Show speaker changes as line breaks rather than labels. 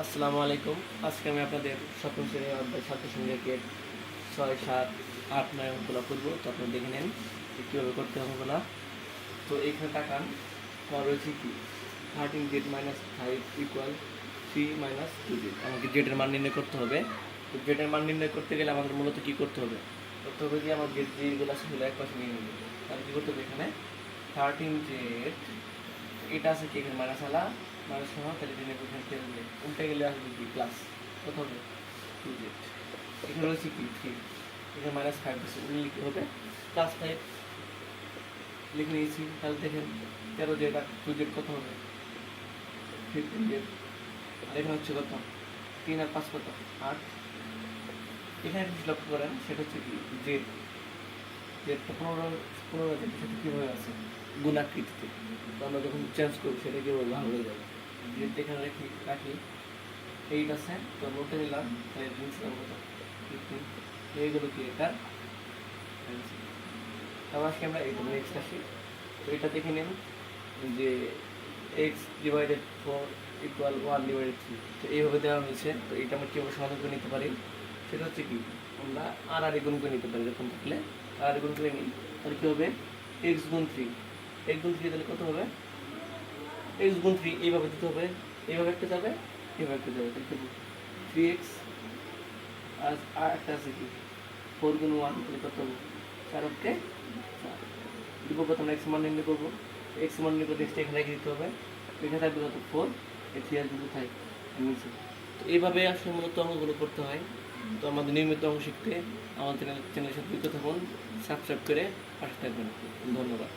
আসসালামু আলাইকুম। আজকে আমি আপনাদের সপ্তম শ্রেণীর অধ্যায় ছাত্র সংখ্যাকে 6, 7, 8, 9 অঙ্কগুলো করবো। তো আপনারা দেখে নেন কীভাবে করতে হবে ওগুলা। তো এইখানে তাকান, আমার রয়েছে কি 13z - 5 = 3 - 2z। আমাকে জেডের মান নির্ণয় করতে হবে। তো জেডের মান নির্ণয় করতে গেলে আমাদের মূলত কী করতে হবে যে আমার যেগুলো আছে সেগুলো এক পাশে নিয়ে নেবে। তাহলে কী করতে হবে, এখানে 13z এটা আছে কি এখানে মাইনাস আলা মাইনাস সহ, তাহলে দিনে এখানে খেলবে উল্টে গেলে আসবে কি প্লাস কত হবে 2z। এখানে রয়েছে কি 3, এখানে -5 দিচ্ছে, উল্লে লিখতে হবে +5 লিখে নিয়েছি। তাহলে দেখেন 13z আর 2z কত হবে 15z। আর এখানে হচ্ছে কত 3 আর 5 কত 8। এখানে কিছু লক্ষ্য করেন, সেটা হচ্ছে কি জেড জেডটা 15 জেডের সাথে কীভাবে আছে গুণাকৃতিতে। তো আমরা যখন চেঞ্জ করি সেটা কীভাবে ভাগ হয়ে যাবে। জেড এখানে রাখি 8 আছে, তো নোটে নিলাম, তাহলে নিয়েছিলাম কত 15। এইগুলো কি এটা। তারপর আজকে আমরা এইটা নেক্সট আসি। তো এটা দেখে নিন যে x/4 = 1/3। তো এইভাবে দেওয়া হয়েছে। তো এটা আমরা কীভাবে সমাধান করে নিতে পারি, সেটা হচ্ছে কি আমরা আর গুণ করে নিতে পারি। যখন থাকলে আর গুণ করে নিই, তাহলে কী হবে x গুণ 3, x গুণ 3 তাহলে কত হবে x গুণ 3 এইভাবে দিতে হবে, এইভাবে একটা যাবে এইভাবে একটা যাবে, তাহলে 3x আর একটা আছে কি 4 গুণ 1 তাহলে কত হবে 4 দিব। কত আমরা x মান নির্ণয় করবো, x মান নির্ণয় করতে এখানে রেখে দিতে হবে। এখানে থাকবে কত 4, এই 3 আসবে কোথায় নিচে। তো এইভাবে আসলে মূলত অঙ্কগুলো করতে হয়। তো আমাদের নিয়মিত অঙ্ক শিখতে আমাদের চ্যানেলের সাথে যুক্ত থাকুন, সাবস্ক্রাইব করে পাশে থাকবেন। ধন্যবাদ।